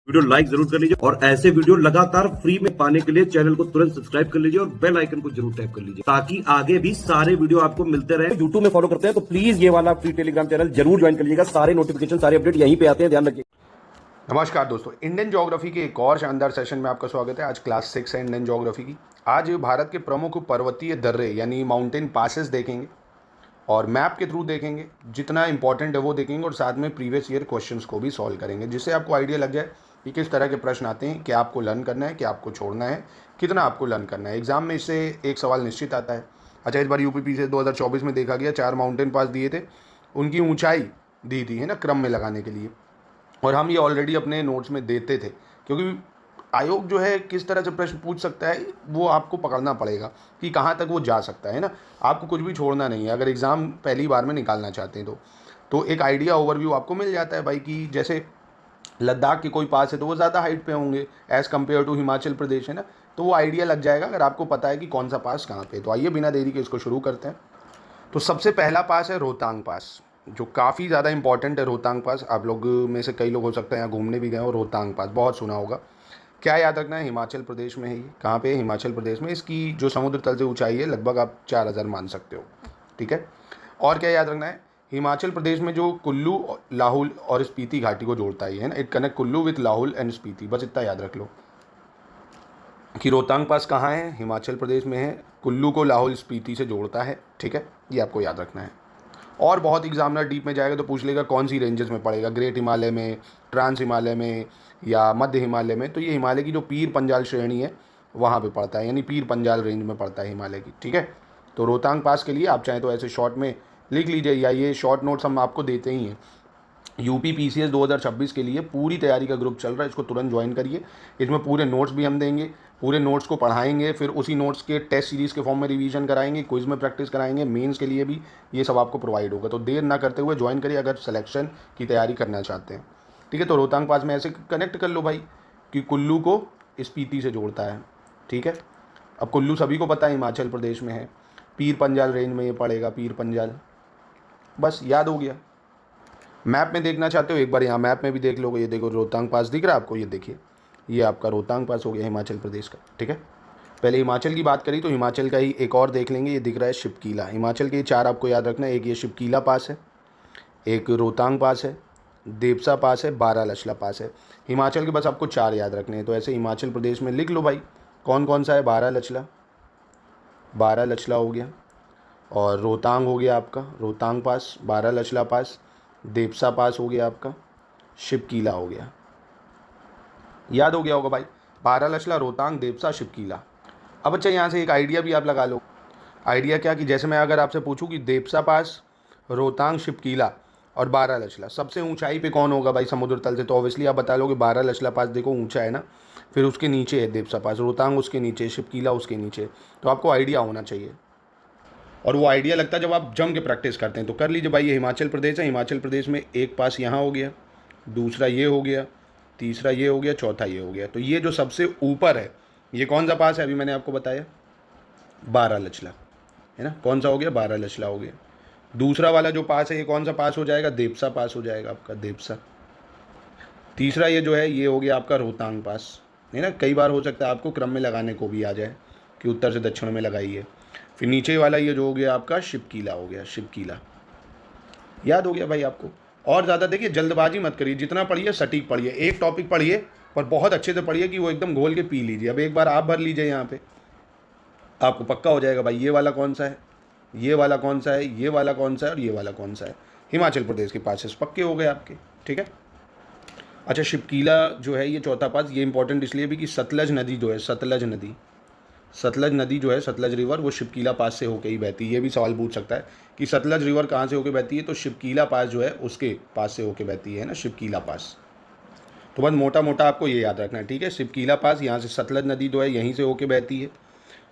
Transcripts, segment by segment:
Video like जरूर कर लीजिए और ऐसे वीडियो लगातार फ्री में पाने के लिए चैनल को तुरंत सब्सक्राइब कर लीजिए और बेल आइकन को जरूर टैप कर लीजिए ताकि आगे भी सारे वीडियो आपको मिलते रहे। यूट्यूब में फॉलो करते हैं तो प्लीज ये वाला फ्री टेलीग्राम चैनल जरूर ज्वाइन कर लीजिएगा। सारे नोटिफिकेशन सारे अपडेट यहीं पे आते हैं, ध्यान रखिए। नमस्कार दोस्तों, इंडियन ज्योग्राफी के एक और शानदार सेशन में आपका स्वागत है। आज क्लास 6 है इंडियन ज्योग्राफी की। आज भारत के प्रमुख पर्वतीय दर्रे यानी माउंटेन पासेस देखेंगे और मैप के थ्रू देखेंगे। जितना इंपॉर्टेंट है वो देखेंगे और साथ में प्रीवियस ईयर क्वेश्चंस को भी सॉल्व करेंगे, जिससे आपको आइडिया लग जाए कि किस तरह के प्रश्न आते हैं, क्या आपको लर्न करना है, क्या आपको छोड़ना है, कितना आपको लर्न करना है। एग्जाम में इससे एक सवाल निश्चित आता है। अच्छा, इस बार यूपीपी से 2024 में देखा गया 4 माउंटेन पास दिए थे, उनकी ऊंचाई दी थी है ना, क्रम में लगाने के लिए। और हम ये ऑलरेडी अपने नोट्स में देते थे, क्योंकि आयोग जो है किस तरह से प्रश्न पूछ सकता है वो आपको पकड़ना पड़ेगा कि कहाँ तक वो जा सकता है ना। आपको कुछ भी छोड़ना नहीं है अगर एग्ज़ाम पहली बार में निकालना चाहते हैं तो एक आइडिया ओवरव्यू आपको मिल जाता है भाई कि जैसे लद्दाख के कोई पास है तो वो ज़्यादा हाइट पे होंगे as compare to Himachal Pradesh, है ना। तो वो आइडिया लग जाएगा अगर आपको पता है कि कौन सा पास कहाँ पे। तो आइए बिना देरी के इसको शुरू करते हैं। तो सबसे पहला पास है रोहतांग पास, जो काफ़ी ज़्यादा इंपॉर्टेंट है। रोहतांग पास आप लोग में से कई लोग हो सकते हैं यहाँ घूमने भी गए हो, रोहतांग पास बहुत सुना होगा। क्या याद रखना है, हिमाचल प्रदेश में है ये। कहाँ पे है? हिमाचल प्रदेश में। इसकी जो समुद्र तल से ऊंचाई है लगभग आप 4000 मान सकते हो, ठीक है। और क्या याद रखना है, हिमाचल प्रदेश में जो कुल्लू, लाहौल और स्पीति घाटी को जोड़ता है ना, it connect Kullu with Lahaul and Spiti. बस इतना याद रख लो कि रोहतांग पास कहाँ है, हिमाचल प्रदेश में है, कुल्लू को लाहौल स्पीति से जोड़ता है, ठीक है। ये आपको याद रखना है। और बहुत एग्जामिनर डीप में जाएगा तो पूछ लेगा कौन सी रेंजेस में पड़ेगा, ग्रेट हिमालय में, ट्रांस हिमालय में या मध्य हिमालय में। तो ये हिमालय की जो पीर पंजाल श्रेणी है वहाँ पे पड़ता है, यानी पीर पंजाल रेंज में पड़ता है हिमालय की, ठीक है। तो रोहतांग पास के लिए आप चाहें तो ऐसे शॉर्ट में लिख लीजिए, या ये शॉर्ट नोट्स हम आपको देते ही हैं। यूपी पीसीएस 2026 के लिए पूरी तैयारी का ग्रुप चल रहा है, इसको तुरंत ज्वाइन करिए। इसमें पूरे नोट्स भी हम देंगे, पूरे नोट्स को पढ़ाएंगे, फिर उसी नोट्स के टेस्ट सीरीज़ के फॉर्म में रिवीजन कराएंगे, क्विज में प्रैक्टिस कराएंगे, मेंस के लिए भी ये सब आपको प्रोवाइड होगा। तो देर ना करते हुए ज्वाइन करिए अगर सिलेक्शन की तैयारी करना चाहते हैं, ठीक है। तो रोहतांग पास में ऐसे कनेक्ट कर लो भाई कि कुल्लू को स्पीति से जोड़ता है, ठीक है। अब कुल्लू सभी को पता है हिमाचल प्रदेश में है, पीर पंजाल रेंज में ये पड़ेगा, पीर पंजाल। बस याद हो गया। मैप में देखना चाहते हो एक बार यहाँ मैप में भी देख लोगे। ये देखो रोहतांग पास दिख रहा है आपको, ये देखिए, ये आपका रोहतांग पास हो गया हिमाचल प्रदेश का, ठीक है। पहले हिमाचल की बात करी तो हिमाचल का ही एक और देख लेंगे। ये दिख रहा है शिपकीला। हिमाचल के 4 आपको याद रखना है, एक ये शिपकीला पास है, एक रोहतांग पास है, देवसा पास है, बारालछला पास है। हिमाचल के बस आपको 4 याद रखने हैं। तो ऐसे हिमाचल प्रदेश में लिख लो भाई कौन कौन सा है। बारालछला, बारालछला हो गया, और रोहतांग हो गया आपका, रोहतांग पास, बारालछला पास, देवसा पास हो गया आपका, शिपकीला हो गया। याद हो गया होगा भाई, बारालछला, रोहतांग, देवसा, शिपकीला। अब अच्छा, यहाँ से एक आइडिया भी आप लगा लो। आइडिया क्या कि जैसे मैं अगर आपसे पूछूं कि देवसा पास, रोहतांग, शिपकीला और बारालछला सबसे ऊंचाई पे कौन होगा भाई समुद्र तल से, तो ऑब्वियसली आप बता लोगे बारालछला पास देखो ऊंचा है ना, फिर उसके नीचे है देवसा पास, रोहतांग उसके नीचे, शिपकीला उसके नीचे। तो आपको आइडिया होना चाहिए, और वो आइडिया लगता है जब आप जम के प्रैक्टिस करते हैं। तो कर लीजिए भाई, ये हिमाचल प्रदेश है, हिमाचल प्रदेश में एक पास यहाँ हो गया, दूसरा ये हो गया, तीसरा ये हो गया, चौथा ये हो गया। तो ये जो सबसे ऊपर है ये कौन सा पास है, अभी मैंने आपको बताया बारालछला, है ना। कौन सा हो गया, बारालछला हो गया। दूसरा वाला जो पास है ये कौन सा पास हो जाएगा, देवसा पास हो जाएगा आपका, देवसा। तीसरा ये जो है ये हो गया आपका रोहतांग पास, है ना। कई बार हो सकता है आपको क्रम में लगाने को भी आ जाए कि उत्तर से दक्षिण में लगाइए। फिर नीचे वाला ये जो हो गया आपका शिपकीला हो गया, शिपकीला। याद हो गया भाई आपको। और ज़्यादा देखिए जल्दबाजी मत करिए, जितना पढ़िए सटीक पढ़िए, एक टॉपिक पढ़िए और बहुत अच्छे से पढ़िए कि वो एकदम घोल के पी लीजिए। अब एक बार आप भर लीजिए यहाँ पे, आपको पक्का हो जाएगा भाई ये वाला कौन सा है, ये वाला कौन सा है, ये वाला कौन सा है और ये वाला कौन सा है। हिमाचल प्रदेश के पासेस पक्के हो गए आपके, ठीक है। अच्छा, शिपकीला जो है ये चौथा पास, ये इंपॉर्टेंट इसलिए भी कि सतलज नदी जो है, सतलज नदी, सतलज नदी जो है, सतलज रिवर, वो शिपकीला पास से होके ही बहती है। ये भी सवाल पूछ सकता है कि सतलज रिवर कहाँ से होके बहती है, तो शिपकीला पास जो है उसके पास से होके बहती है ना, शिपकीला पास। तो बस मोटा मोटा आपको ये याद रखना है, ठीक है। शिपकीला पास यहाँ से सतलज नदी जो है यहीं से होके बहती है,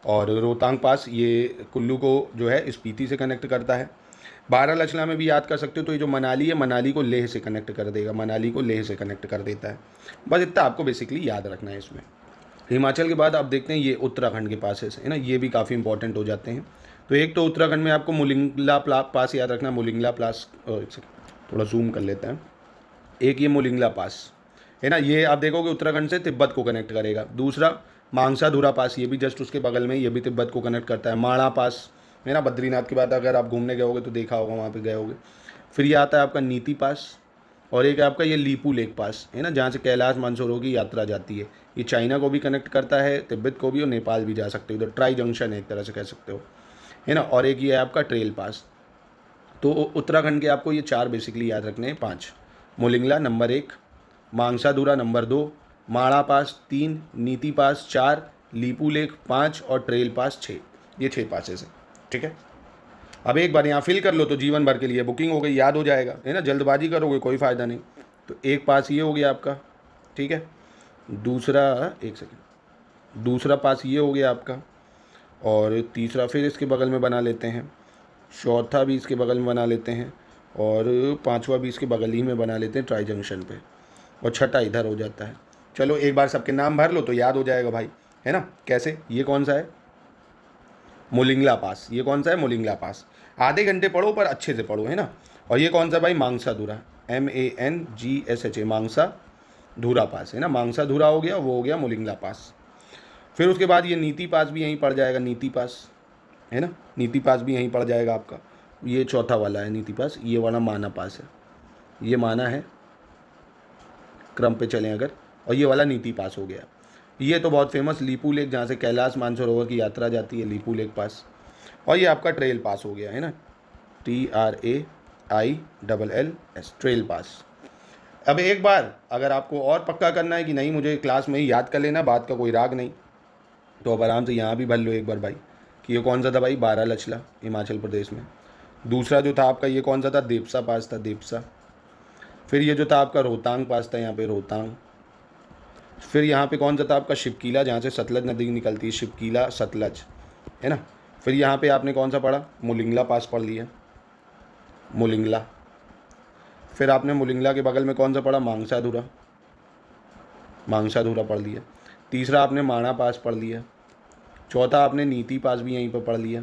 और रोहतांग पास ये कुल्लू को जो है स्पीति से कनेक्ट करता है। बारालछला में भी याद कर सकते हो, तो ये जो मनाली है, मनाली को लेह से कनेक्ट कर देगा, मनाली को लेह से कनेक्ट कर देता है। बस इतना आपको बेसिकली याद रखना है इसमें। हिमाचल के बाद आप देखते हैं ये उत्तराखंड के पासेस है ना, ये भी काफ़ी इंपॉर्टेंट हो जाते हैं। तो एक तो उत्तराखंड में आपको मुलिंगला पास याद रखना, मुलिंगला पास, थोड़ा जूम कर लेते हैं। एक ये मुलिंगला पास, है ना। ये आप देखोगे उत्तराखंड से तिब्बत को कनेक्ट करेगा। दूसरा मांगसाधुरा पास, ये भी जस्ट उसके बगल में, ये भी तिब्बत को कनेक्ट करता है। माणा पास है ना, बद्रीनाथ के बाद अगर आप घूमने गए होगे तो देखा होगा, वहाँ पे गए होगे। फिर ये आता है आपका नीति पास, और एक है आपका ये लीपू लेक पास, है ना, जहाँ से कैलाश मानसरोवर की यात्रा जाती है। ये चाइना को भी कनेक्ट करता है, तिब्बत को भी, और नेपाल भी जा सकते हो। इधर ट्राई जंक्शन है एक तरह से कह सकते हो, है ना। और एक ये है आपका ट्रेल पास। तो उत्तराखंड के आपको ये 4 बेसिकली याद रखने हैं, 5। मोलिंगला नंबर 1, मांगसाधुरा नंबर 2, माणा पास 3, नीति पास 4, लीपू लेक 5 और ट्रेल पास 6। ये 6 पासेस हैं, ठीक है। अब एक बार यहाँ फिल कर लो तो जीवन भर के लिए बुकिंग हो गई, याद हो जाएगा, है ना। जल्दबाजी करोगे कोई फ़ायदा नहीं। तो एक पास ये हो गया आपका, ठीक है। दूसरा, एक सेकेंड, दूसरा पास ये हो गया आपका, और तीसरा फिर इसके बगल में बना लेते हैं, चौथा भी इसके बगल में बना लेते हैं, और पांचवा भी इसके बगल ही में बना लेते हैं ट्राई जंक्शन पे, और छठा इधर हो जाता है। चलो एक बार सबके नाम भर लो तो याद हो जाएगा भाई, है ना। कैसे, ये कौन सा है, मोलिंगला पास। ये कौन सा है, मोलिंगला पास। आधे घंटे पढ़ो पर अच्छे से पढ़ो, है ना। और ये कौन सा भाई, मांगसाधुरा, MANGSHA, मांगसाधुरा पास, है ना। मांगसाधुरा हो गया, वो हो गया मोलिंगला पास। फिर उसके बाद ये नीति पास भी यहीं पड़ जाएगा, नीति पास, है ना। नीति पास भी यहीं पड़ जाएगा आपका। ये चौथा वाला है नीति पास। ये वाला माना पास है, ये माना है, क्रम पे चलें अगर। और ये वाला नीति पास हो गया। ये तो बहुत फेमस लीपू लेक, जहाँ से कैलाश मानसरोवर की यात्रा जाती है, लीपू लेक पास। और ये आपका ट्रेल पास हो गया, है ना, TRAILLS, ट्रेल पास। अब एक बार अगर आपको और पक्का करना है कि नहीं मुझे क्लास में ही याद कर लेना, बात का कोई राग नहीं, तो अब आराम से यहाँ भी भर लो एक बार भाई कि ये कौन सा था भाई, बारालचला, हिमाचल प्रदेश में। दूसरा जो था आपका ये कौन सा था, देपसा पास था, देपसा। फिर ये जो था आपका रोहतांग पास था, यहाँ पे रोहतांग। फिर यहाँ पे कौन सा था आपका, शिवकीला, जहाँ से सतलज नदी निकलती है, शिवकीला सतलज, है ना। फिर यहाँ पे आपने कौन सा पढ़ा, मोलिंगला पास पढ़ लिया, मोलिंगला। फिर आपने मोलिंगला के बगल में कौन सा पढ़ा, मांगसाधुरा, मांगसाधुरा पढ़ लिया। तीसरा आपने माणा पास पढ़ लिया। चौथा आपने नीति पास भी यहीं पर पढ़ लिया।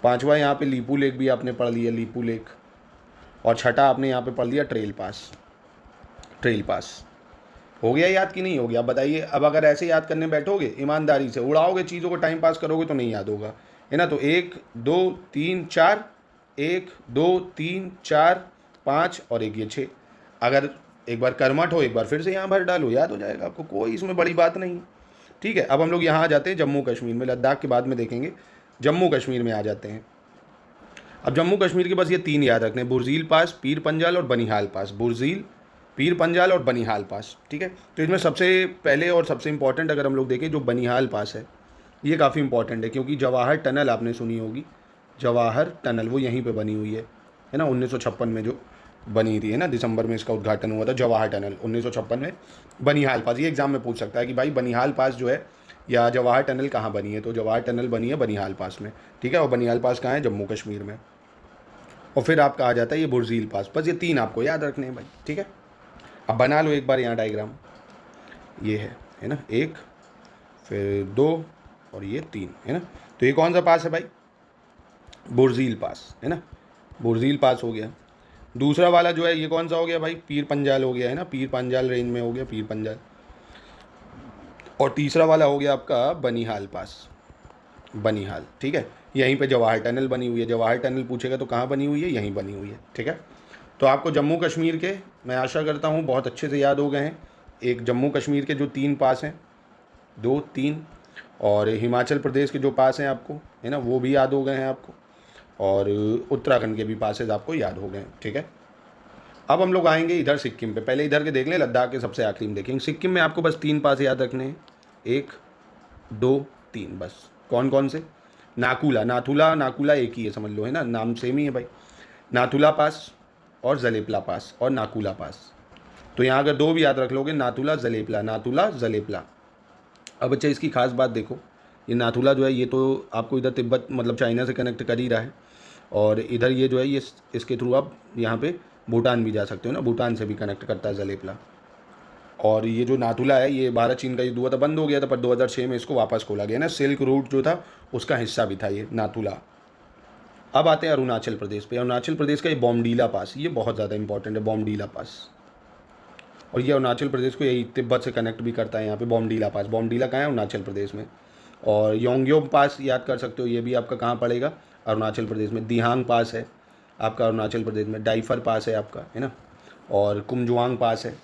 पांचवा यहाँ पे लीपू लेक भी आपने पढ़ लिया, लीपू लेक। और छठा आपने यहाँ पे पढ़ लिया ट्रेल पास, ट्रेल पास। हो गया याद कि नहीं हो गया, बताइए। अब अगर ऐसे याद करने बैठोगे, ईमानदारी से उड़ाओगे चीज़ों को, टाइम पास करोगे तो नहीं याद होगा, है ना। तो 1 2 3 4, 1 2 3 4 5 और एक ये 6। अगर एक बार कर्मठ हो, एक बार फिर से यहाँ भर डालो, याद हो जाएगा आपको, कोई इसमें बड़ी बात नहीं, ठीक है। अब हम लोग यहाँ आ जाते हैं जम्मू कश्मीर में, लद्दाख के बाद में देखेंगे। जम्मू कश्मीर में आ जाते हैं। अब जम्मू कश्मीर के बस ये 3 याद रखने, बुर्जील पास, पीर पंजाल और बनिहाल पास। बुर्जील, पीर पंजाल और बनिहाल पास, ठीक है। तो इसमें सबसे पहले और सबसे इंपॉर्टेंट अगर हम लोग देखें, जो बनिहाल पास है, ये काफ़ी इंपॉर्टेंट है, क्योंकि जवाहर टनल आपने सुनी होगी, जवाहर टनल वो यहीं पे बनी हुई है ना, 1956 में जो बनी थी, है ना, दिसंबर में इसका उद्घाटन हुआ था, जवाहर टनल 1956 में। बनिहाल पास, ये एग्जाम में पूछ सकता है कि भाई बनिहाल पास जो है या जवाहर टनल कहाँ बनी है, तो जवाहर टनल बनी है बनिहाल पास में, ठीक है। और बनिहाल पास कहाँ है, जम्मू कश्मीर में। और फिर आपका आ जाता है ये बुर्जील पास। बस ये 3 आपको याद रखने हैं भाई, ठीक है। अब बना लो एक बार यहाँ डायग्राम, ये है ना, 1 फिर 2 और ये 3, है ना। तो ये कौन सा पास है भाई, बुर्जील पास, है ना, बुर्जील पास हो गया। दूसरा वाला जो है ये कौन सा हो गया भाई, पीर पंजाल हो गया, है ना, पीर पंजाल रेंज में हो गया, पीर पंजाल। और तीसरा वाला हो गया आपका बनिहाल पास, बनिहाल, ठीक है। यहीं पे जवाहर टनल बनी हुई है, जवाहर टनल पूछेगा तो कहाँ बनी हुई है, यहीं बनी हुई है, ठीक है। तो आपको जम्मू कश्मीर के, मैं आशा करता हूँ बहुत अच्छे से याद हो गए हैं। एक जम्मू कश्मीर के जो 3 पास हैं, 2 3, और हिमाचल प्रदेश के जो पास हैं आपको, है ना, वो भी याद हो गए हैं आपको। और उत्तराखंड के भी पासेज आपको याद हो गए हैं, ठीक है। अब हम लोग आएंगे इधर सिक्किम पे, पहले इधर के देख लें, लद्दाख के सबसे आखिरी में देखेंगे। सिक्किम में आपको बस 3 पास याद रखने हैं, 1 2 3 बस। कौन कौन से, नाकुला, नाथुला, नाकुला एक ही है समझ लो, है ना, नाम सेम ही है भाई। नाथुला पास और जलेपला पास और नाकुला पास। तो यहाँ अगर 2 भी याद रख लोगे, नाथुला जलेपला, नाथुला जलेपला। अब बच्चे इसकी खास बात देखो, ये नाथुला जो है ये तो आपको इधर तिब्बत मतलब चाइना से कनेक्ट कर ही रहा है, और इधर ये जो है ये इसके थ्रू आप यहाँ पे भूटान भी जा सकते हो ना, भूटान से भी कनेक्ट करता है जलेपला। और ये जो नाथुला है ये भारत चीन का युद्ध हुआ था, बंद हो गया था, पर 2006 में इसको वापस खोला गया ना, सिल्क रूट जो था उसका हिस्सा भी था ये नाथुला। अब आते हैं अरुणाचल प्रदेश पे। अरुणाचल प्रदेश का ये बॉमडीला पास, ये बहुत ज़्यादा इंपॉर्टेंट है, बॉमडीला पास। और ये अरुणाचल प्रदेश को यही तिब्बत से कनेक्ट भी करता है। यहाँ पे बॉमडीला पास, बॉमडीला कहाँ है? अरुणाचल प्रदेश में। और योंगयोम पास याद कर सकते हो, ये भी आपका कहाँ पड़ेगा? अरुणाचल प्रदेश में। दिहांग पास है आपका अरुणाचल प्रदेश में। डाइफर पास है आपका, है ना। और कुमजुआंग पास है।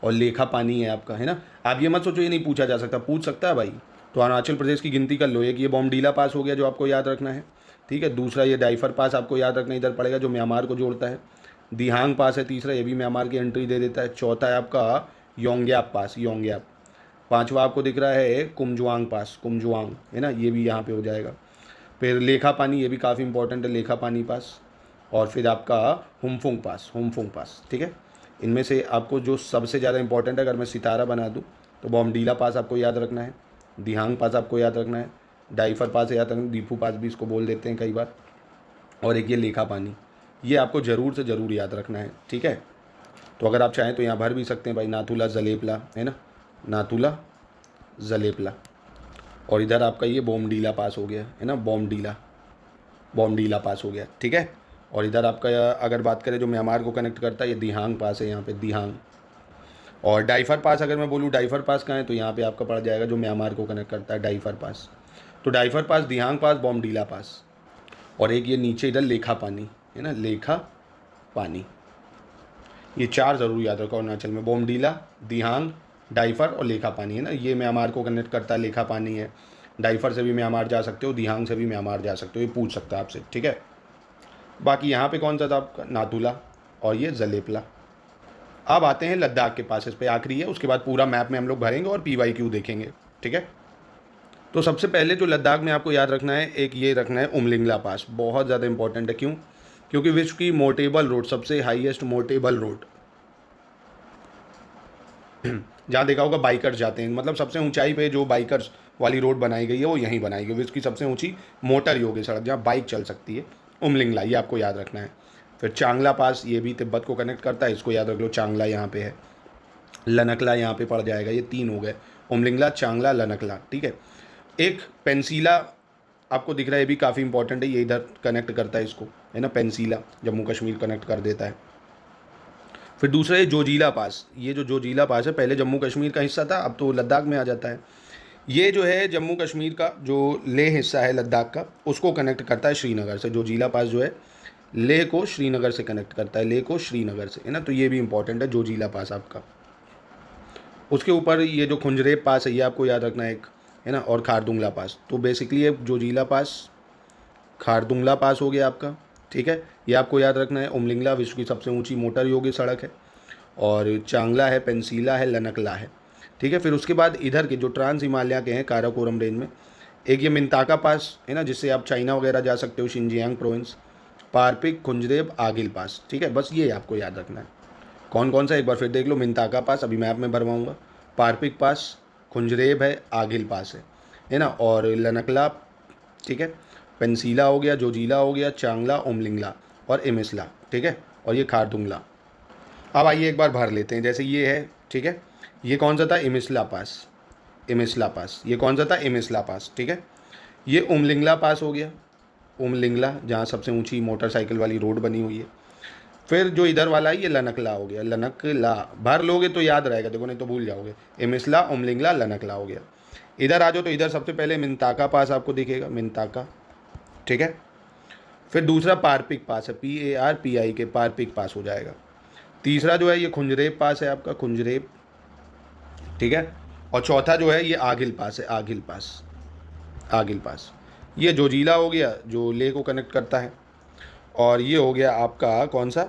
और लेखा पानी है आपका, है ना। आप ये मत सोचो ये नहीं पूछा जा सकता, पूछ सकता है भाई। तो अरुणाचल प्रदेश की गिनती कर लो। एक ये बॉमडीला पास हो गया जो आपको याद रखना है, ठीक है। दूसरा ये डाइफर पास आपको याद रखना इधर पड़ेगा जो म्यांमार को जोड़ता है। दिहांग पास है तीसरा, ये भी म्यांमार की एंट्री दे देता है। चौथा है आपका योंग्याप पास, योंग्याप। पांचवा आपको दिख रहा है कुमजुआंग पास, कुमजुआंग, है ना, ये भी यहाँ पे हो जाएगा। फिर लेखा पानी, ये भी काफ़ी इंपॉर्टेंट है, लेखा पानी पास। और फिर आपका हुमफुंग पास, हुमफुंग पास, ठीक है। इनमें से आपको जो सबसे ज़्यादा इंपॉर्टेंट है, अगर मैं सितारा बना दूँ तो बॉमडीला पास आपको याद रखना है, दिहांग पास आपको याद रखना है, डाइफर पास याद रखना है, दीफू पास भी इसको बोल देते हैं कई बार, और एक ये लेखा पानी, ये आपको ज़रूर से ज़रूर याद रखना है, ठीक है। तो अगर आप चाहें तो यहाँ भर भी सकते हैं भाई, नाथुला जलेपला, है ना, नाथुला जलेपला। और इधर आपका ये बॉमडीला पास हो गया, है ना, बॉमडीला, बॉमडीला पास हो गया, ठीक है। और इधर आपका अगर बात करें जो म्यांमार को कनेक्ट करता है, ये दिहांग पास है यहाँ पे, दिहांग। और डाइफर पास अगर मैं बोलूँ डाइफर पास कहाँ है, तो यहाँ पे आपका पड़ जाएगा जो म्यांमार को कनेक्ट करता है, डाइफर पास। तो डाइफर पास, दिहांग पास, बॉमडीला पास। और एक ये नीचे इधर लेखा पानी, है ना, लेखा पानी। ये चार ज़रूर याद रखो अरुणाचल में, बॉमडीला, दिहांग, डाइफर और लेखा पानी, है ना। ये म्यांमार को कनेक्ट करता है, लेखा पानी है। डाइफर से भी म्यांमार जा सकते हो, दिहांग से भी म्यांमार जा सकते हो, ये पूछ सकता है आपसे, ठीक है। बाकी यहाँ पे कौन सा था आपका? नाथुला और ये जलेपला। अब आते हैं लद्दाख के पास, इस पे आखिरी है, उसके बाद पूरा मैप में हम लोग भरेंगे और PYQ देखेंगे, ठीक है। तो सबसे पहले जो लद्दाख में आपको याद रखना है, एक ये रखना है उमलिंगला पास, बहुत ज़्यादा इंपॉर्टेंट है। क्यों? क्योंकि विश्व की मोटेबल रोड, सबसे हाईएस्ट मोटेबल रोड, जहाँ देखा होगा बाइकर्स जाते हैं, मतलब सबसे ऊंचाई पे जो बाइकर्स वाली रोड बनाई गई है वो यहीं बनाई गई, विश्व की सबसे ऊंची मोटर योग्य सड़क जहाँ बाइक चल सकती है, उमलिंगला, ये आपको याद रखना है। फिर चांगला पास, ये भी तिब्बत को कनेक्ट करता है, इसको याद रख लो, चांगला यहाँ पे है। लनकला यहाँ पे पड़ जाएगा, ये तीन हो गए, उमलिंगला, चांगला, लनकला, ठीक है। एक पेंसीला आपको दिख रहा है, ये भी काफ़ी इंपॉर्टेंट है, ये इधर कनेक्ट करता है इसको, है ना, पेंसीला, जम्मू कश्मीर कनेक्ट कर देता है। फिर दूसरा ये जोजीला पास, ये जो जोजीला पास है पहले जम्मू कश्मीर का हिस्सा था, अब तो लद्दाख में आ जाता है। ये जो है जम्मू कश्मीर का जो लेह हिस्सा है लद्दाख का, उसको कनेक्ट करता है श्रीनगर से। जोजीला पास जो है लेह को श्रीनगर से कनेक्ट करता है, लेह को श्रीनगर से, है ना। तो ये भी इंपॉर्टेंट है जोजीला पास आपका। उसके ऊपर ये जो खुंजरेब पास है ये आपको याद रखना है एक, है ना, और खारदुंगला पास। तो बेसिकली ये जोजीला पास, खारदुंगला पास हो गया आपका, ठीक है, ये आपको याद रखना है। उमलिंगला विश्व की सबसे ऊंची मोटर योग्य सड़क है, और चांगला है, पेंसीला है, लनकला है, ठीक है। फिर उसके बाद इधर के जो ट्रांस हिमालय के हैं काराकोरम रेंज में, एक ये मिंताका पास, है ना, जिससे आप चाइना वगैरह जा सकते हो, शिनजियांग प्रोविंस, पारपिक, खुंजरेब, आगिल पास, ठीक है। बस ये आपको याद रखना है। कौन कौन सा एक बार फिर देख लो, मिंताका पास अभी मैप में भरवाऊँगा, पारपिक पास, खुंजरेब है, आगिल पास है ना, और लनकला, ठीक है, पेंसीला हो गया, जोजीला हो गया, चांगला, उमलिंगला और इमिसला, ठीक है, और ये खारदुंगला। अब आइए एक बार भर लेते हैं, जैसे ये है, ठीक है, ये कौन सा था? इमिसला पास, इमिसला पास। ये कौन सा था? इमिसला पास, ठीक है। ये उमलिंगला पास हो गया, उमलिंगला, जहाँ सबसे ऊंची मोटरसाइकिल वाली रोड बनी हुई है। फिर जो इधर वाला है ये लनकला हो गया, लनकला, भर लोगे तो याद रहेगा, देखो नहीं तो भूल जाओगे। इमिसला, उमलिंगला, लनकला हो गया। इधर आ जाओ तो इधर सबसे पहले मिंताका पास आपको दिखेगा, मिंताका, ठीक है। फिर दूसरा पारपिक पास है, PARPIK, पारपिक पास हो जाएगा। तीसरा जो है ये खुंजरेब पास है आपका, खुंजरेब, ठीक है। और चौथा जो है ये आगिल पास है, आगिल पास, आगिल पास। ये जोजीला हो गया जो लेह को कनेक्ट करता है, और ये हो गया आपका कौन सा?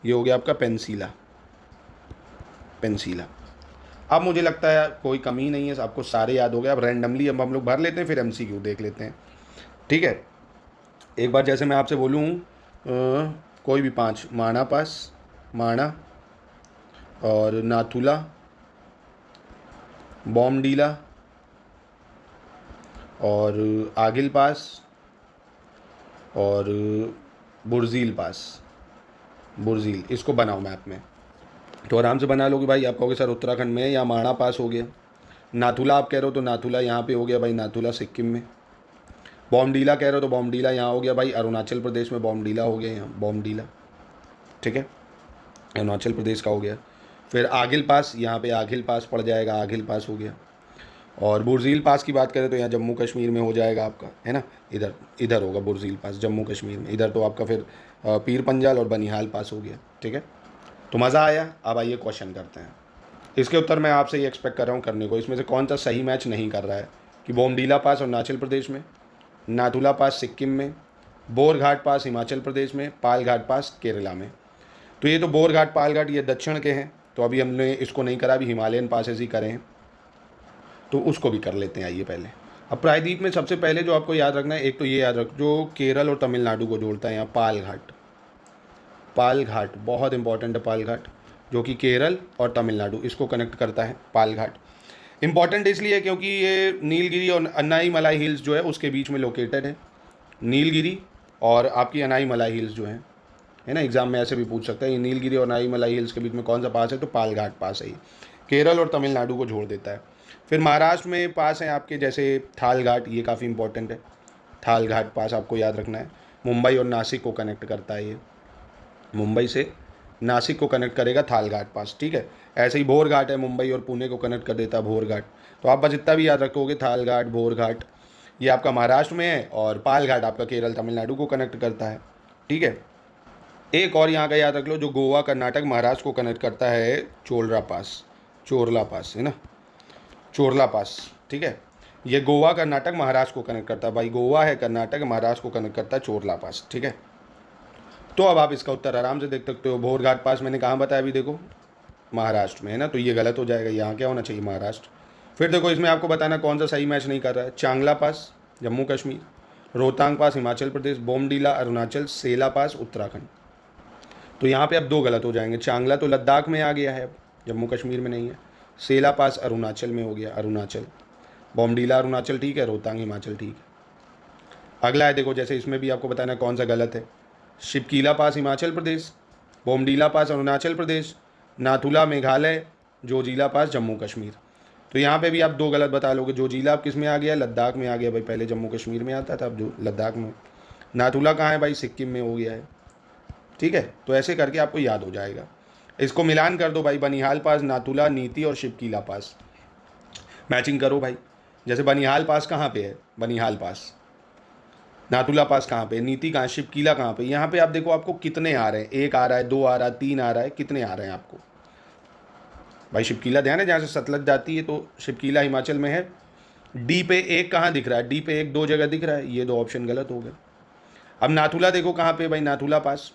ये हो गया आपका पेंसीला, पेंसीला। अब मुझे लगता है कोई कमी नहीं है, आपको सारे याद हो गए। अब रैंडमली अब हम लोग भर लेते हैं, फिर MCQ देख लेते हैं, ठीक है। एक बार जैसे मैं आपसे बोलूँ कोई भी 5, माणा पास, माणा, और नाथुला, बॉमडीला, और आगिल पास, और बुर्जील पास, बुर्जील, इसको बनाओ मैप में तो आराम से बना लोगे भाई। आप कहोगे सर उत्तराखंड में, या माणा पास हो गया। नाथुला आप कह रहे हो तो नाथुला यहाँ पे हो गया भाई, नाथुला सिक्किम में। बॉमडीला कह रहे हो तो बॉमडीला यहाँ हो गया भाई, अरुणाचल प्रदेश में बॉमडीला हो गया यहाँ, बॉमडीला, ठीक है, अरुणाचल प्रदेश का हो गया। फिर आगिल पास, यहाँ पे आगिल पास पड़ जाएगा, आगिल पास हो गया। और बुर्जील पास की बात करें तो यहाँ जम्मू कश्मीर में हो जाएगा आपका, है ना, इधर इधर होगा बुर्जील पास जम्मू कश्मीर में। इधर तो आपका फिर पीर पंजाल और बनिहाल पास हो गया। ठीक है, तो मज़ा आया। अब आइए क्वेश्चन करते हैं। इसके उत्तर मैं आपसे ये एक्सपेक्ट कर रहा हूँ करने को। इसमें से कौन सा सही मैच नहीं कर रहा है कि बोमडीला पास अरुणाचल प्रदेश में, नाथुला पास सिक्किम में, बोरघाट पास हिमाचल प्रदेश में, पालघाट पास केरला में। तो ये तो बोरघाट पालघाट ये दक्षिण के हैं, तो अभी हमने इसको नहीं करा, अभी हिमालयन पासेस ही करें हैं, तो उसको भी कर लेते हैं। आइए पहले, अब प्रायद्वीप में सबसे पहले जो आपको याद रखना है, एक तो ये याद रख जो केरल और तमिलनाडु को जोड़ता है यहाँ, पालघाट। पालघाट बहुत इंपॉर्टेंट है, पालघाट जो कि केरल और तमिलनाडु इसको कनेक्ट करता है। पालघाट इंपॉर्टेंट इसलिए क्योंकि ये नीलगिरी और अन्नाई मलाई हिल्स जो है उसके बीच में लोकेटेड है। नीलगिरी और आपकी अनाई मलाई हिल्स जो है ना, एग्जाम में ऐसे भी पूछ सकता है, ये नीलगिरी और अनाई मलाई हिल्स के बीच में कौन सा पास है, तो पालघाट पास है। केरल और तमिलनाडु को जोड़ देता है। फिर महाराष्ट्र में पास हैं आपके जैसे थालघाट, ये काफ़ी इंपॉर्टेंट है, थालघाट पास आपको याद रखना है। मुंबई और नासिक को कनेक्ट करता है ये, मुंबई से नासिक को कनेक्ट करेगा थालघाट पास। ठीक है, ऐसे ही भोरघाट है, मुंबई और पुणे को कनेक्ट कर देता है भोरघाट। तो आप बस इतना भी याद रखोगे, थालघाट भोरघाट ये आपका महाराष्ट्र में है, और पालघाट आपका केरल तमिलनाडु को कनेक्ट करता है। ठीक है, एक और यहाँ का याद रख लो, जो गोवा कर्नाटक महाराष्ट्र को कनेक्ट करता है, चोरला पास, चोरला पास है ना, चोरला पास। ठीक है, ये गोवा कर्नाटक महाराष्ट्र को कनेक्ट करता है भाई, गोवा है कर्नाटक महाराष्ट्र को कनेक्ट करता है चोरला पास। ठीक है, तो अब आप इसका उत्तर आराम से देख सकते हो। भोरघाट पास मैंने कहाँ बताया, अभी देखो महाराष्ट्र में है ना, तो ये गलत हो जाएगा, यहाँ क्या होना चाहिए, महाराष्ट्र। फिर देखो इसमें आपको बताना कौन सा सही मैच नहीं कर रहा है। चांगला पास जम्मू कश्मीर, रोहतांग पास हिमाचल प्रदेश, बोमडीला अरुणाचल, सेला पास उत्तराखंड। तो यहाँ पे अब दो गलत हो जाएंगे। चांगला तो लद्दाख में आ गया है, अब जम्मू कश्मीर में नहीं है। सेला पास अरुणाचल में हो गया, अरुणाचल। बोमडीला अरुणाचल ठीक है, रोहतांग हिमाचल ठीक है। अगला है देखो, जैसे इसमें भी आपको बताना कौन सा गलत है। शिपकीला पास हिमाचल प्रदेश, बोमडीला पास अरुणाचल प्रदेश, नाथुला मेघालय, जोजिला पास जम्मू कश्मीर। तो यहाँ पे भी आप दो गलत बता लोगे। जोजिला अब किस में आ गया, लद्दाख में आ गया भाई, पहले जम्मू कश्मीर में आता था, अब जो लद्दाख में। नाथुला कहाँ है भाई, सिक्किम में हो गया है। ठीक है, तो ऐसे करके आपको याद हो जाएगा। इसको मिलान कर दो भाई, बनिहाल पास, नाथुला, नीति और शिपकीला पास मैचिंग करो भाई। जैसे बनिहाल पास कहाँ पे है, बनिहाल पास, नाथुला पास कहाँ पे, नीति कहाँ, शिपकीला कहाँ पे। यहाँ पे आप देखो आपको कितने आ रहे हैं, एक आ रहा है, दो आ रहा है, तीन आ रहा है, कितने आ रहे हैं आपको भाई। शिपकीला ध्यान है, जहाँ से सतलज जाती है, तो शिपकीला हिमाचल में है। डी पे एक कहाँ दिख रहा है, डी पे एक दो जगह दिख रहा है, ये दो ऑप्शन गलत हो गए। अब नाथुला देखो कहाँ पे भाई, नाथुला पास,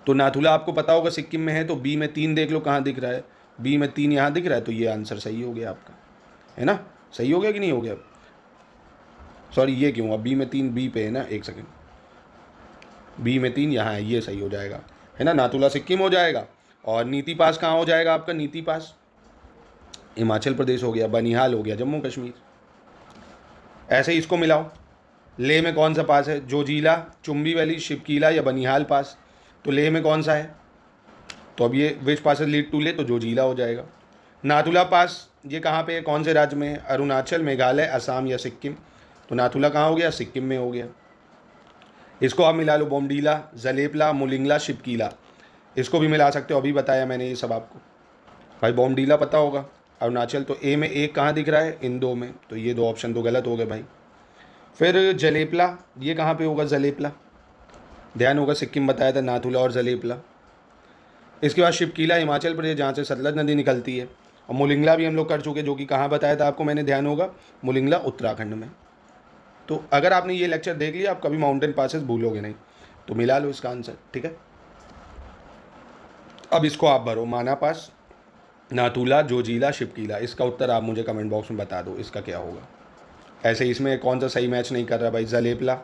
तो नाथुला आपको पता होगा सिक्किम में है, तो बी में तीन देख लो कहाँ दिख रहा है, बी में तीन यहाँ दिख रहा है, तो ये आंसर सही हो गया आपका, है ना। सही हो गया कि नहीं हो गया, सॉरी ये क्यों, अब बी में तीन बी पे है ना, एक सेकंड, बी में तीन यहाँ है, ये सही हो जाएगा, है ना। नाथुला सिक्किम हो जाएगा, और नीति पास कहाँ हो जाएगा आपका, नीति पास हिमाचल प्रदेश हो गया, बनिहाल हो गया जम्मू कश्मीर। ऐसे ही इसको मिलाओ, लेह में कौन सा पास है, जोजिला, चुम्बी वैली, शिपकीला या बनिहाल पास। तो लेह में कौन सा है, तो अब ये विच पास लीड टू ले, तो जोजिला हो जाएगा। नाथुला पास ये कहाँ पे है, कौन से राज्य में है, अरुणाचल, मेघालय, असम या सिक्किम। तो नाथुला कहाँ हो गया, सिक्किम में हो गया। इसको आप मिला लो, बोमडीला, जलेपला, मुलिंगला, शिपकीला, इसको भी मिला सकते हो, अभी बताया मैंने ये सब आपको भाई। बोमडीला पता होगा, अरुणाचल, तो ए में एक कहाँ दिख रहा है, इन दो में, तो ये दो ऑप्शन तो गलत हो गए भाई। फिर जलेपला, ये कहाँ पे होगा, जलेपला ध्यान होगा, सिक्किम बताया था, नाथुला और जलेपला। इसके बाद शिपकीला हिमाचल प्रदेश, जहाँ से सतलज नदी निकलती है। और मुलिंगला भी हम लोग कर चुके, जो कि कहाँ बताया था आपको मैंने, ध्यान होगा, मुलिंगला उत्तराखंड में। तो अगर आपने ये लेक्चर देख लिया, आप कभी माउंटेन पासेस भूलोगे नहीं, तो मिला लो इसका आंसर। ठीक है, अब इसको आप भरो, माना पास, नाथुला, जोजिला, शिपकीला। इसका उत्तर आप मुझे कमेंट बॉक्स में बता दो, इसका क्या होगा। ऐसे इसमें कौन सा सही मैच नहीं कर रहा भाई, जलेपला,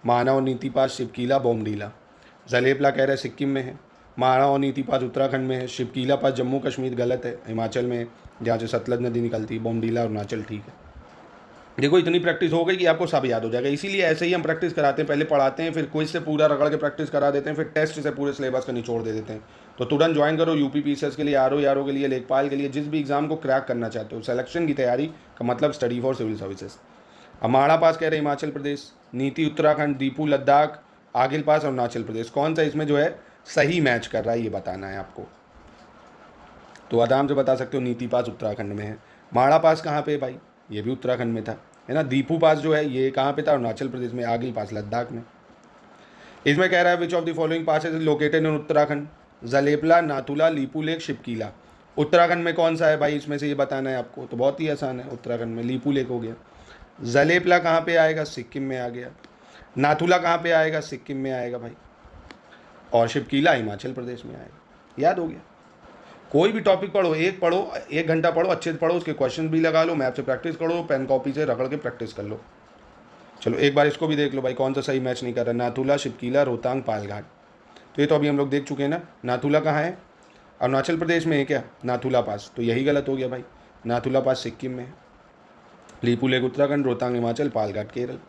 माना और नीति पास, शिपकीला, बोमडीला। जलेपला कह रहे हैं सिक्किम में है, माना और नीति पास उत्तराखंड में है, शिपकीला पास जम्मू कश्मीर गलत है, हिमाचल में जहाँ से सतलज नदी निकलती है, बोमडीला अरुणाचल ठीक है। देखो इतनी प्रैक्टिस हो गई कि आपको सब याद हो जाएगा। इसीलिए ऐसे ही हम प्रैक्टिस कराते हैं, पहले पढ़ाते हैं, फिर क्विज से पूरा रगड़ के प्रैक्टिस करा देते हैं, फिर टेस्ट से पूरे सिलेबस का निचोड़ दे देते हैं। तो तुरंत ज्वाइन करो, यूपी पीसीएस के लिए, आरओ के लिए, लेखपाल के लिए, जिस भी एग्जाम को क्रैक करना चाहते हो। सिलेक्शन की तैयारी का मतलब स्टडी फॉर सिविल सर्विसेज। अमाड़ा पास कह रहे हिमाचल प्रदेश, नीति उत्तराखंड, दीपू लद्दाख, आगिल पास अरुणाचल प्रदेश। कौन सा इसमें जो है सही मैच कर रहा है, ये बताना है आपको। तो आराम से बता सकते हो नीति पास उत्तराखंड में है। माड़ा पास कहाँ पे है भाई, ये भी उत्तराखंड में था, है ना। दीपू पास जो है ये कहाँ पे था, अरुणाचल प्रदेश में। आगिल पास लद्दाख में। इसमें कह रहा है which of the following pass is located in Uttarakhand, Jelepla, Nathula, Lipulekh, Shipkila. Uttarakhand में कौन सा है भाई, इसमें से ये बताना है आपको, तो बहुत ही आसान है। उत्तराखंड में लीपू लेक हो गया। जलेपला कहाँ पे आएगा, सिक्किम में आ गया। नाथुला कहाँ पे आएगा, सिक्किम में आएगा भाई। और शिपकीला हिमाचल प्रदेश में आएगा। याद हो गया। कोई भी टॉपिक पढ़ो, एक घंटा पढ़ो, अच्छे से पढ़ो, उसके क्वेश्चन भी लगा लो, मैप से प्रैक्टिस करो, पेन कॉपी से रगड़ के प्रैक्टिस कर लो। चलो एक बार इसको भी देख लो भाई, कौन सा सही मैच नहीं कर रहा। नाथुला, शिपकीला, रोहतांग, पालघाट। तो ये तो अभी हम लोग देख चुके हैं ना। नाथुला कहाँ है, अरुणाचल प्रदेश में है क्या, नाथुला पास, तो यही गलत हो गया भाई। नाथुला पास सिक्किम में है। लीपू लेक उत्तराखंड, रोहतांग हिमाचल, पालघाट केरल।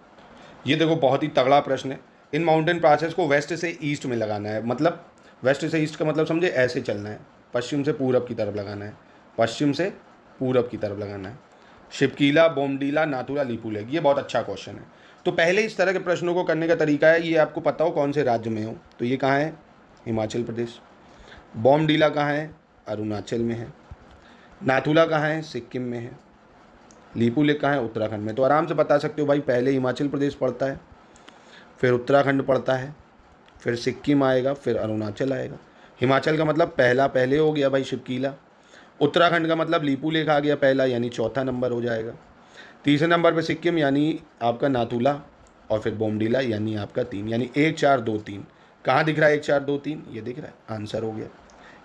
ये देखो बहुत ही तगड़ा प्रश्न है। इन माउंटेन पासेस को वेस्ट से ईस्ट में लगाना है, मतलब वेस्ट से ईस्ट का मतलब समझे, ऐसे चलना है, पश्चिम से पूरब की तरफ लगाना है, पश्चिम से पूरब की तरफ लगाना है। शिपकीला, बोमडीला, नाथुला, लीपू लेक। ये बहुत अच्छा क्वेश्चन है। तो पहले इस तरह के प्रश्नों को करने का तरीका है, ये आपको पता हो कौन से राज्य में हो, तो ये कहाँ है, हिमाचल प्रदेश। बोमडीला कहाँ है, अरुणाचल में है। नाथुला कहाँ है, सिक्किम में है। लीपू लेक कहाँ है, उत्तराखंड में। तो आराम से बता सकते हो भाई, पहले हिमाचल प्रदेश पड़ता है, फिर उत्तराखंड पड़ता है, फिर सिक्किम आएगा, फिर अरुणाचल आएगा। हिमाचल का मतलब पहले हो गया भाई शिपकीला। उत्तराखंड का मतलब लीपू लेक आ गया पहला, यानी चौथा नंबर हो जाएगा। तीसरे नंबर पे सिक्किम यानी आपका नाथुला, और फिर बोमडीला यानी आपका 3, यानी 1 4 2 3। कहाँ दिख रहा है 1 4 2 3, ये दिख रहा है, आंसर हो गया।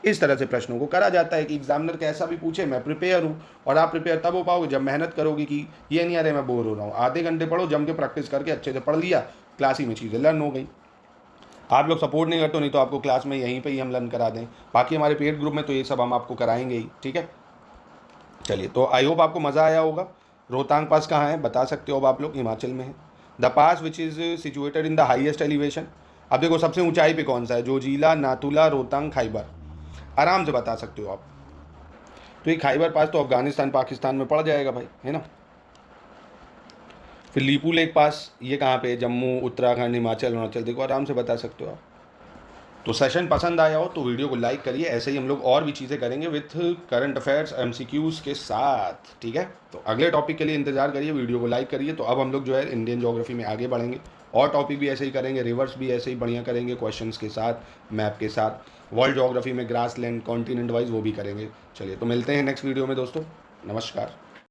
इस तरह से प्रश्नों को करा जाता है कि एग्जामिनर कैसा भी पूछे, मैं प्रिपेयर हूँ। और आप प्रिपेयर तब हो पाओगे जब मेहनत करोगे कि ये नहीं आ रहा मैं बोर हो रहा हूँ। आधे घंटे पढ़ो, जम के प्रैक्टिस करके अच्छे से पढ़ लिया, क्लास ही में चीज़ें लर्न हो गई। आप लोग सपोर्ट नहीं करते, नहीं तो आपको क्लास में यहीं पे ही हम लर्न करा दें। बाकी हमारे पेड ग्रुप में तो ये सब हम आपको कराएंगे ही, ठीक है। चलिए, तो आई होप आपको मज़ा आया होगा। रोहतांग पास कहाँ है बता सकते हो अब आप लोग, हिमाचल में है। The pass which is situated in the highest elevation. अब देखो सबसे ऊंचाई पे कौन सा है, जोजिला, नाथुला, रोहतांग, खैबर। आराम से बता सकते हो आप। तो ये खैबर पास तो अफगानिस्तान पाकिस्तान में पड़ जाएगा भाई, है ना। फिर लीपू लेक पास ये कहाँ पे, जम्मू, उत्तराखंड, हिमाचल, अरुणाचल। देखो आराम से बता सकते हो आप। तो सेशन पसंद आया हो तो वीडियो को लाइक करिए। ऐसे ही हम लोग और भी चीज़ें करेंगे विथ करंट अफेयर्स MCQs के साथ, ठीक है। तो अगले टॉपिक के लिए इंतजार करिए, वीडियो को लाइक करिए। तो अब हम लोग जो है इंडियन ज्योग्राफी में आगे बढ़ेंगे, और टॉपिक भी ऐसे ही करेंगे, रिवर्स भी ऐसे ही बढ़िया करेंगे, क्वेश्चंस के साथ, मैप के साथ। वर्ल्ड ज्योग्राफी में ग्रास लैंड, कॉन्टिनेंट वाइज वो भी करेंगे। चलिए, तो मिलते हैं नेक्स्ट वीडियो में दोस्तों। नमस्कार।